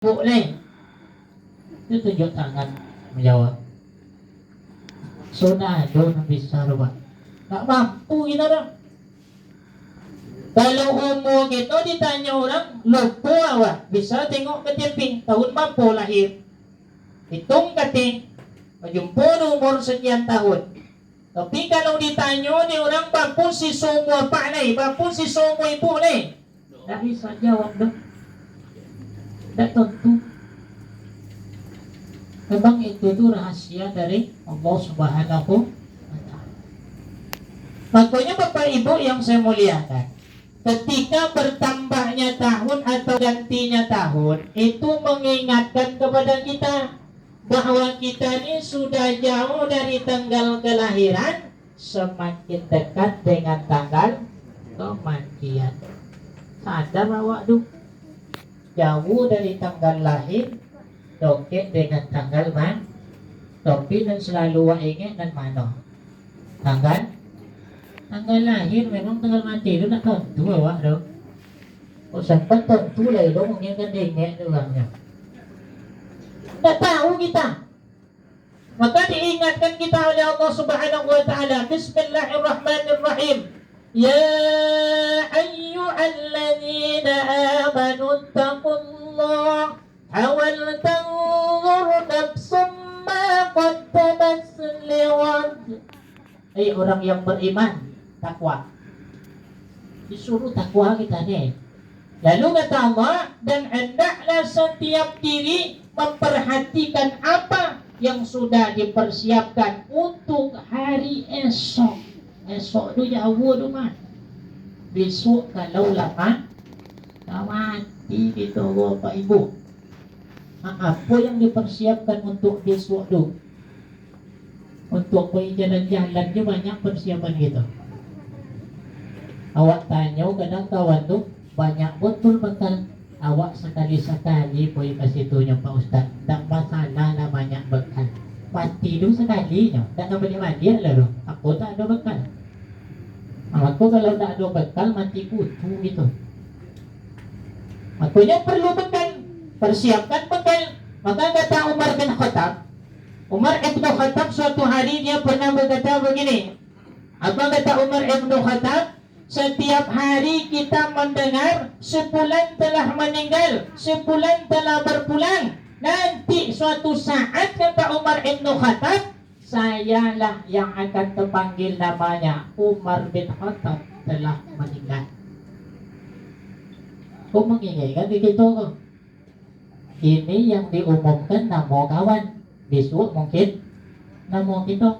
Boleh. Itu tunjuk tangan menjawab. Sonado na bisa ba? Tak mampu kita dah. Kalau umur kita ditanya orang, lupa awak. Bisa tengok ke TV, tahun berapa lahir. Hitung kata, jumpa umur sekian tahun. Tapi kalau ditanya ni orang, berapa si semua pak ni, berapa si semua ibu ni, tak bisa jawab dah. Tak tentu. Memang itu tuh rahasia dari Allah Subhanahu wa Ta'ala. Makanya Bapak Ibu yang saya muliakan, ketika bertambahnya tahun atau gantinya tahun, itu mengingatkan kepada kita bahwa kita ini sudah jauh dari tanggal kelahiran, semakin dekat dengan tanggal kematian. Sadar awak tuh, jauh dari tanggal lahir, doket dengan tanggal man, tapi dan selalu wak ingat dan mana tanggal lahir. Memang tanggal mati itu nak tentu awak tu. Oh sempat tentu lah itu mungkin kan dia ingat tu orangnya. Tak tahu kita. Maka diingatkan kita oleh Allah Subhanahu wa Ta'ala. Bismillahirrahmanirrahim. Ya ayyuhalladzina amanu taqullah awal tanzur nafsum ma qaddamat lighad. Orang yang beriman, takwa. Disuruh takwa kita ni. Lalu kata Allah, dan hendaklah setiap diri memperhatikan apa yang sudah dipersiapkan untuk hari esok. Esok tu jauh tu mah. Besok kalau lama mati kita Bapak Ibu. Apa yang dipersiapkan untuk besok tu? Untuk pergi jalan-jalan je banyak persiapan kita. Awak tanya kadang kawan tu, banyak betul bekal. Awak sekali-sekali pergi ke situnya Pak Ustaz. Tak masalah lah banyak bekal. Mati tu sekalinya. Tak nak balik mandi lah tu. Aku tak ada bekal. Aku kalau tak ada bekal mati kutu gitu. Makanya perlu bekal. Persiapkan bekal. Maka kata Umar bin Khattab, Umar Ibn Khattab suatu hari dia pernah berkata begini. Apa kata Umar Ibn Khattab? Setiap hari kita mendengar sebulan telah meninggal, sebulan telah berpulang. Nanti suatu saat kata Umar Ibn Khattab, sayalah yang akan terpanggil namanya. Umar bin Khattab telah meninggal. Kau mengingatkan begitu kau? Ini yang diumumkan nama kawan. Besok mungkin nama kita.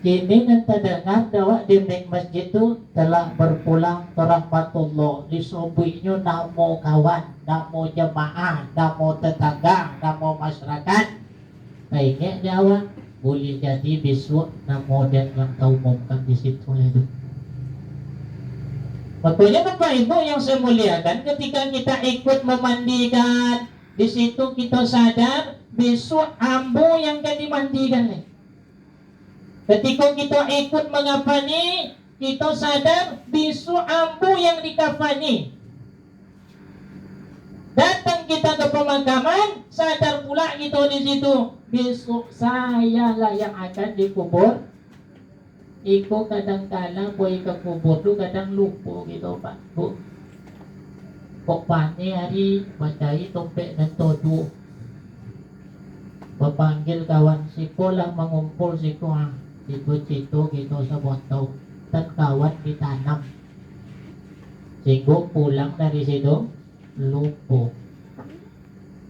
Kini kan terdengar bahwa di masjid itu telah berpulang ke rahmatullah. Disobinya nama kawan, nama jemaah, nama tetangga, nama masyarakat. Baiknya jawab, boleh jadi besok nama dan yang kau umumkan di situ itu. Makanya Bapak Ibu yang saya muliakan, ketika kita ikut memandikan, di situ kita sadar besok ambu yang akan dimandikan nih. Ketika kita ikut mengafani, kita sadar besok ambu yang dikafani. Datang kita ke pemakaman, sadar pula kita di situ besok saya lah yang akan dikubur. Iko kadang-kadang boleh ke kubur tu kadang lupa gitu Pak Bu. Kok pani hari bacai topek dan todu. Berpanggil kawan siko lah mengumpul siko Cito-cito gitu sebotol. Dan kawan ditanam. Sehingga pulang dari situ lupa.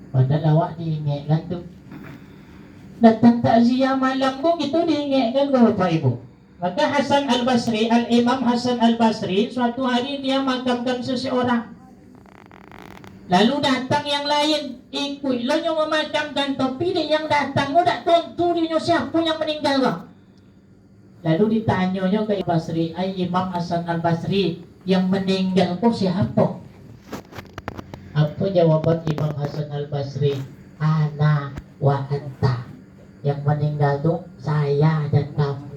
Padahal awak diingatkan tu. Datang takziah malam tu gitu diingatkan ke Bapak Ibu. Maka Hasan Al-Basri, Al-Imam Hasan Al-Basri, suatu hari dia makamkan seseorang. Lalu datang yang lain, ikut lo yang memakamkan, tapi dia yang datang, lo tak tentu dia siapa yang meninggal lo. Lalu ditanyanya ke Basri, Imam Hasan Al-Basri, yang meninggal kok siapa? Apa jawaban Imam Hasan Al-Basri? Ana wa anta. Yang meninggal tu saya dan kamu.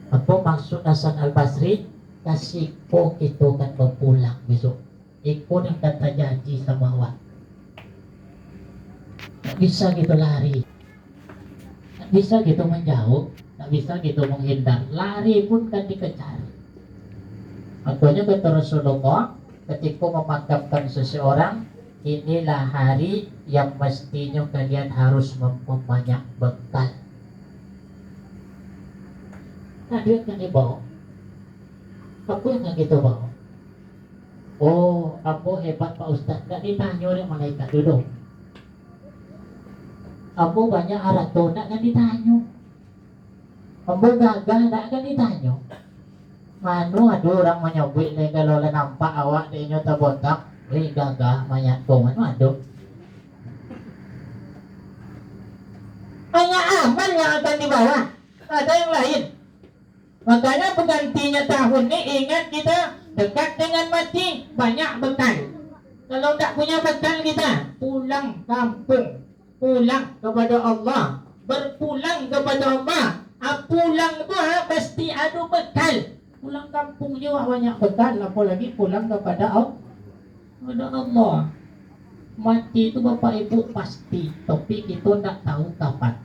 Apa maksud Hasan Al-Basri? Kasih po kita kan berpulang besok. ikut yang kata janji sama awak. Tak bisa gitu lari, tak bisa gitu menjauh, tak bisa gitu menghindar. Lari pun kan dikejar. Makanya kata Rasulullah, ketika memakamkan seseorang, inilah hari yang mestinya kalian harus memperbanyak bekal. Nah, duit kan dibawa. Apa yang gitu bawa? Oh, apa hebat Pak Ustaz? Tak ditanya oleh malaikat duduk. Apa banyak arato? Tak kan ditanya. Apa gagal? Tak kan ditanya. Manu ada orang menyebut le kalau le nampak awak dia nyata botak, gagah banyak kau manu ada. Hanya amal yang akan dibawa. Ada yang lain. Makanya penggantinya tahun ini ingat kita dekat dengan mati, banyak bekal. Kalau tak punya bekal kita pulang kampung, pulang kepada Allah, berpulang kepada Allah. Pulang tu pasti ada bekal. Pulang kampung juga banyak bekal, apalagi pulang kepada Allah. Mati itu Bapak Ibu pasti, tapi kita tak tahu kapan.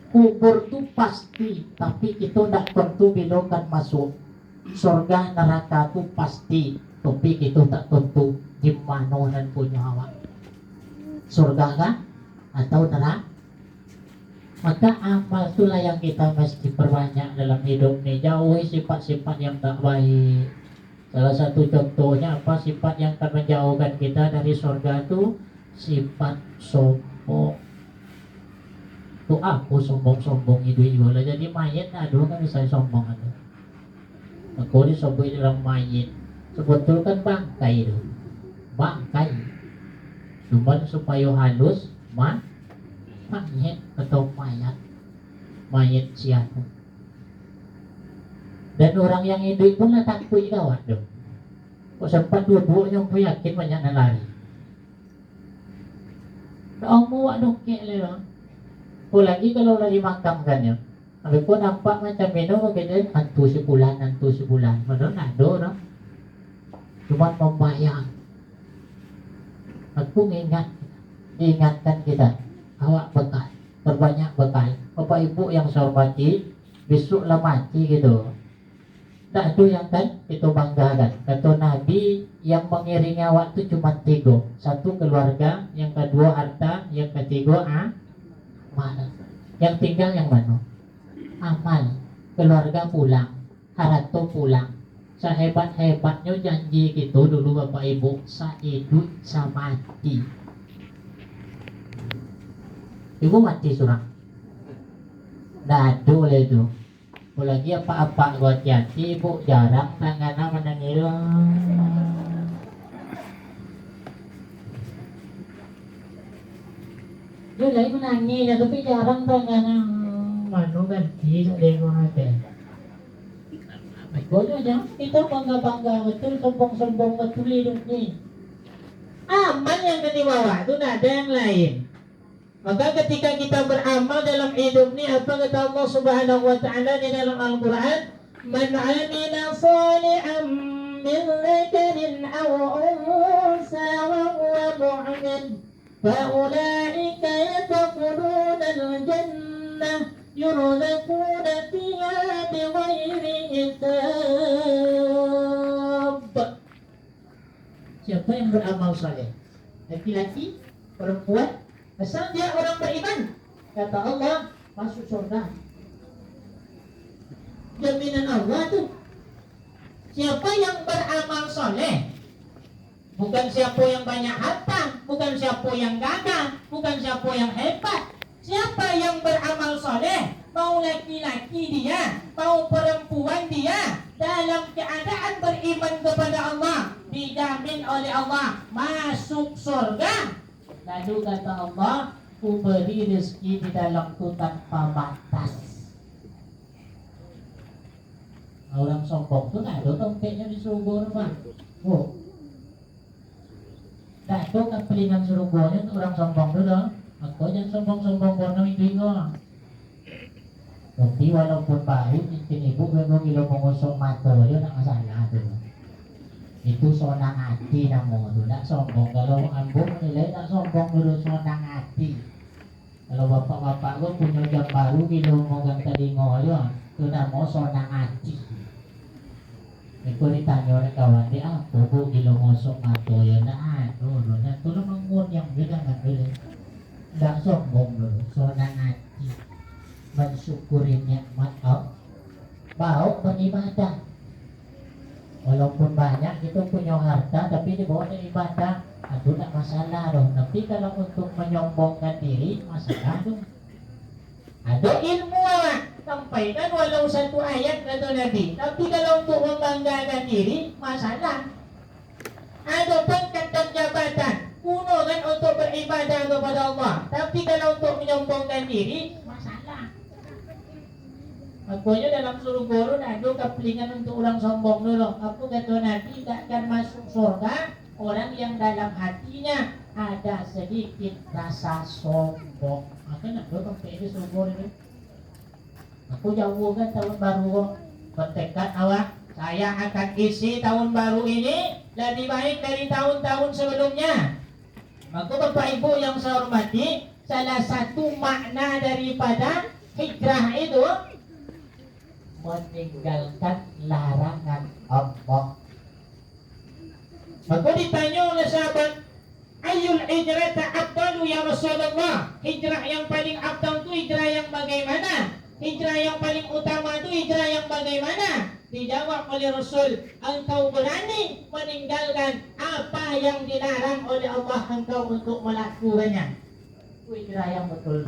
Kubur itu pasti, tapi kita tak tentu bila kan masuk. Surga neraka itu pasti, tapi kita tak tentu di mana dan punya awak. Surga kan atau neraka? Maka amal itulah yang kita mesti perbanyak dalam hidup ini. Jauhi sifat-sifat yang tak baik. Salah satu contohnya apa? Sifat yang akan menjauhkan kita dari surga itu sifat sombong. Tuh aku sombong-sombong itu juga lah. Jadi mayat aduh kan bisa sombong ada. Aku disombong dalam mayat. Sebetulnya kan bangkai itu. Bangkai. Cuma supaya halus mayat atau mayat siapa. Dan orang yang hidup pun lah takut kawat dong. Kok sempat dua-dua yang yakin banyak yang lari. Kamu wak dongkek lah. Lagi kalau lagi makamkan ya. Tapi pun nampak macam minum kejadian hantu sebulan. Padahal ada orang. Cuma membayang. Aku ingatkan kita. Awak bekal, berbanyak bekal. Bapak Ibu yang saya hormati, besoklah mati gitu. Tak ada yang kan itu banggakan. Kata Nabi, yang mengiringi awak itu cuma 3. 1 keluarga, yang kedua harta, yang ketiga amal. Yang tinggal yang mana? Amal. Keluarga pulang, harta pulang. Sehebat-hebatnya janji gitu dulu Bapak Ibu, saya hidup saya mati. Ibu mati surang. Dah ada itu. Apalagi apa-apa buat hati ibu jarang tangannya menangis. Dia lagi menangis tapi jarang tangannya. Manu ganti sedekah hati. Boleh aja. Kita bangga-bangga betul, sombong-sombong betul hidup ni. Aman yang dibawa itu tidak ada yang lain. Maka ketika kita beramal dalam hidup ni, apa kata Allah Subhanahu wa taala di dalam Al-Qur'an? Man 'amila shalihan min dzakarin aw unsa wa huwa mu'min fa ulaika yadkhuluna al-jannah yurzaquna fiha bighairi hisab. Siapa yang beramal saleh? Laki-laki, perempuan, asal dia orang beriman, kata Allah, masuk surga. Jaminan Allah tuh. Siapa yang beramal soleh, bukan siapa yang banyak harta, bukan siapa yang gagah, bukan siapa yang hebat. Siapa yang beramal soleh, mau laki-laki dia, mau perempuan dia, dalam keadaan beriman kepada Allah, dijamin oleh Allah masuk surga. Lalu kata Allah, ku beri rezeki di dalam ku tanpa batas. Orang sombong tu tak ada dompetnya di surga rumah. Oh, tak ada kepelingan surganya untuk orang sombong tu dah. Aku jangan sombong-sombong kono itu ingat. Tapi walaupun baru cincin ibu memang kilo mengusung mata dia nak masalah tu. Itu sonang hati namo tu, tak sombong. Kalau ambung nilai tak sombong dulu, sonang hati. Kalau bapak-bapak gua punya jam baru kilo mogang telingo ya, itu namo sonang hati. Aku ditanya oleh kawan dia, apa bu kilo ngosok mato ya, nah dulu, nah tu mengun yang beda nggak dulu. Tak sombong dulu, sonang hati. Mensyukuri nikmat Allah, bau beribadah. Walaupun banyak kita punya harta, tapi dibawa ke ibadah, itu tak masalah dong. Tapi kalau untuk menyombongkan diri, masalah dong. Ada ilmu lah, sampaikan walau satu ayat kata Nabi. Tapi kalau untuk membanggakan diri, masalah. Ada pangkat dan jabatan, kuno kan untuk beribadah kepada Allah. Tapi kalau untuk menyombongkan diri, masalah. Makanya dalam seluruh guru ada kepelingan untuk orang sombong dulu. Aku kata Nabi tak akan masuk surga orang yang dalam hatinya ada sedikit rasa sombong. Maka nak dulu sampai ini seluruh guru ini. Aku jauh kan tahun baru bertekad awak, saya akan isi tahun baru ini lebih baik dari tahun-tahun sebelumnya. Maka Bapak Ibu yang saya hormati, salah satu makna daripada hijrah itu meninggalkan larangan Allah. Maka ditanya oleh sahabat, ayul hijrata afdalu ya Rasulullah? Hijrah yang paling afdal itu hijrah yang bagaimana? Hijrah yang paling utama itu hijrah yang bagaimana? Dijawab oleh Rasul, engkau berani meninggalkan apa yang dilarang oleh Allah engkau untuk melakukannya. Itu hijrah yang betul.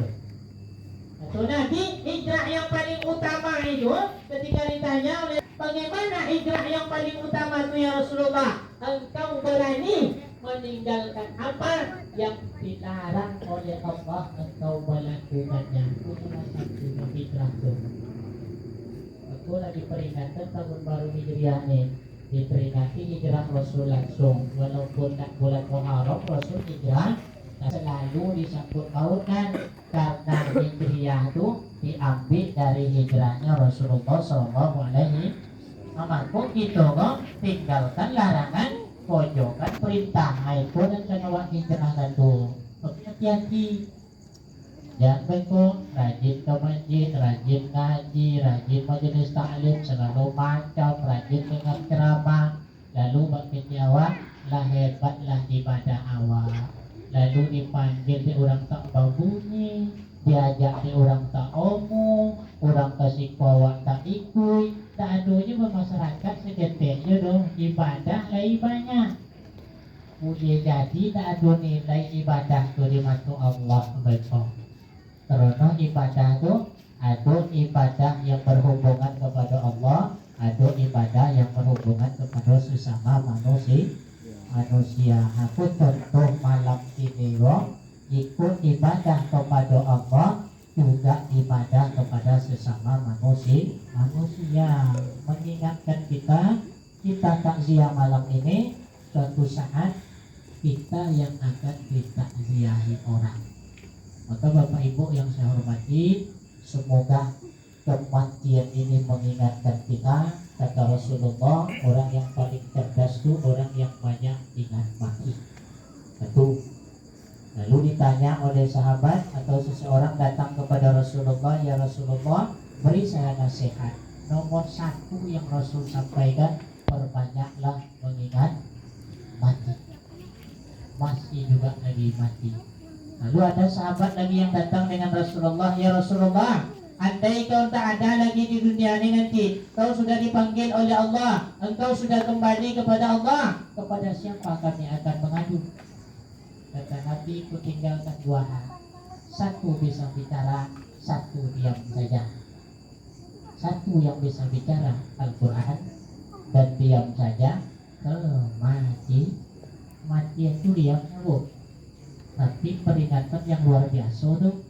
Atau Nabi, hijrah yang paling utama itu ketika ditanya oleh bagaimana hijrah yang paling utama itu ya Rasulullah, engkau berani meninggalkan apa yang dilarang oleh Allah engkau melakukannya. Itu salah satu hijrah itu. Aku lagi peringatan tahun baru Hijriah ini, diperingati hijrah Rasul langsung. Walaupun tak bulan Muharram Rasul hijrah, selalu disambut pautkan karena hijriah itu diambil dari hijrahnya Rasulullah SAW. Maka kita kok tinggalkan larangan, pojokan perintah itu dan kenapa hijrah itu. Hati-hati, jangan bengkok, rajin ke masjid, rajin ngaji, rajin majelis taklim, selalu macam, rajin dengar ceramah, lalu makin jawab lah hebatlah ibadah awal. Lalu dipanggil di orang tak bau bunyi, diajak di orang tak omong, orang kasih bawa tak ikut, tak adunya bermasyarakat seketiknya dong ibadah lagi banyak. Udah jadi tak ada nilai ibadah tu di mata Allah mereka. Karena ibadah tu ada ibadah yang berhubungan kepada Allah, ada ibadah yang berhubungan kepada sesama manusia. Aku contoh malam ini ikut ibadah kepada Allah, juga ibadah kepada sesama manusia. Mengingatkan kita takziah malam ini, suatu saat kita yang akan ditakziahi orang. Maka Bapak Ibu yang saya hormati, semoga kematian ini mengingatkan kita. Kata Rasulullah, orang yang paling cerdas itu orang yang banyak ingat mati. Itu. Lalu ditanya oleh sahabat atau seseorang datang kepada Rasulullah, ya Rasulullah, beri saya nasihat. Nomor satu yang Rasul sampaikan, perbanyaklah mengingat mati. Masih juga lagi mati. Lalu ada sahabat lagi yang datang dengan Rasulullah, ya Rasulullah, andai kau tak ada lagi di dunia ini nanti, kau sudah dipanggil oleh Allah, engkau sudah kembali kepada Allah, kepada siapa kami akan mengadu? Kata Nabi, ku tinggalkan dua hal. Satu bisa bicara, satu diam saja. Satu yang bisa bicara Al-Quran dan diam saja. Kalau mati itu diam bu. Tapi peringatan yang luar biasa tuh.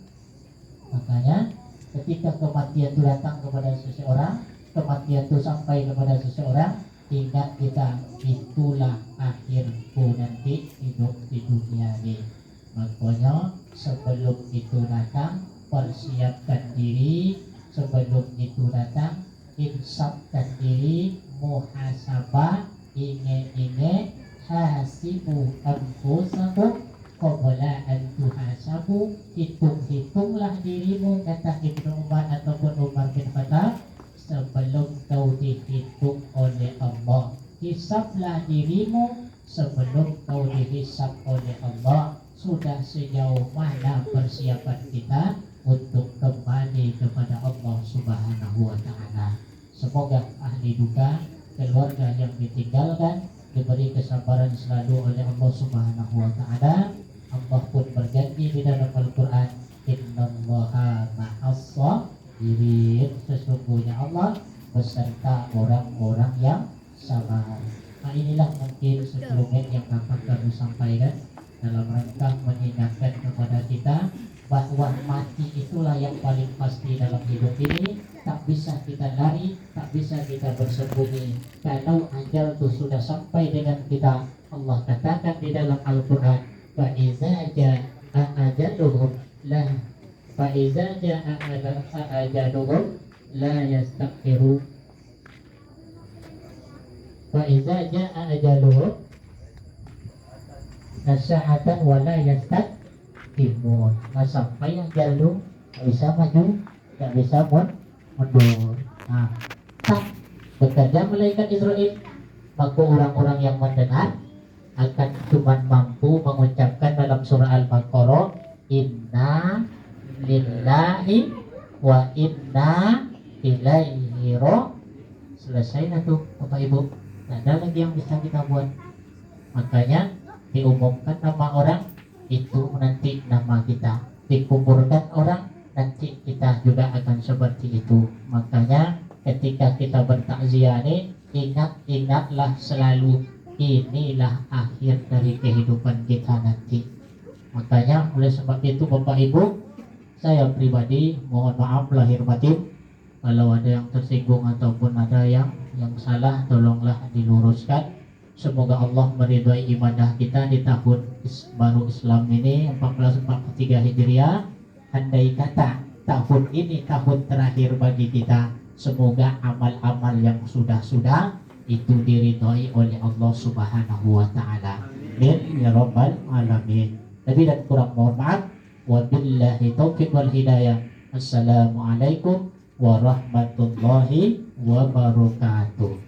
Makanya ketika kematian itu datang kepada seseorang, kematian itu sampai kepada seseorang, ingat kita, itulah akhirku nanti hidup di dunia ini. Makanya sebelum itu datang, persiapkan diri. Sebelum itu datang, insafkan diri, muhasabah, Inge-inge hasibu anfusakum qabla an tuhasabu. Hitung-hitunglah dirimu, kata Ibnu Umar ataupun Umar bin Khattab, sebelum kau dihitung oleh Allah. Hisablah dirimu sebelum kau dihisab oleh Allah. Sudah sejauh mana persiapan kita untuk kembali kepada Allah Subhanahu wa Ta'ala. Semoga ahli duka, keluarga yang ditinggalkan, diberi kesabaran selalu oleh Allah Subhanahu wa Ta'ala. Allah pun berjanji di dalam Al-Quran, innallaha ma'as-sabirin, sesungguhnya Allah beserta orang-orang yang sabar. Nah, inilah mungkin 10 menit yang dapat kami sampaikan dalam rangka mengingatkan kepada kita bahwa mati itulah yang paling pasti dalam hidup ini. Tak bisa kita lari, tak bisa kita bersembunyi. Kalau ajal itu sudah sampai dengan kita, Allah katakan di dalam Al-Quran, فَإِذَا جَاءَ أَجَلُهُمْ لَا فَإِذَا جَاءَ أَجَلُهُمْ لَا يَسْتَأْخِرُونَ فَإِذَا جَاءَ أَجَلُهُمْ sa'atan wala yastaqdimun. Nah, sampai yang jalur nggak bisa maju, nggak bisa mundur. Nah, tak bekerja malaikat Israel, maka orang-orang yang mendengar akan cuma mampu mengucapkan dalam surah Al-Baqarah, inna lillahi wa inna ilaihi raji'un. Selesai lah tuh Bapak Ibu. Tidak ada lagi yang bisa kita buat. Makanya diumumkan nama orang, itu nanti nama kita. Dikuburkan orang, nanti kita juga akan seperti itu. Makanya ketika kita bertakziah ini, ingatlah selalu, inilah akhir dari kehidupan kita nanti. Makanya oleh sebab itu Bapak Ibu, saya pribadi mohon maaf lahir batin kalau ada yang tersinggung ataupun ada yang salah, tolonglah diluruskan. Semoga Allah meridhai ibadah kita di tahun baru Islam ini 1443 Hijriah. Andai kata tahun ini tahun terakhir bagi kita, semoga amal-amal yang sudah-sudah itu diridhai oleh Allah Subhanahu wa Ta'ala. Amin ya rabbal alamin. Lebih dan kurang mohon maaf. Wabillahi taufiq wal hidayah. Assalamualaikum warahmatullahi wabarakatuh.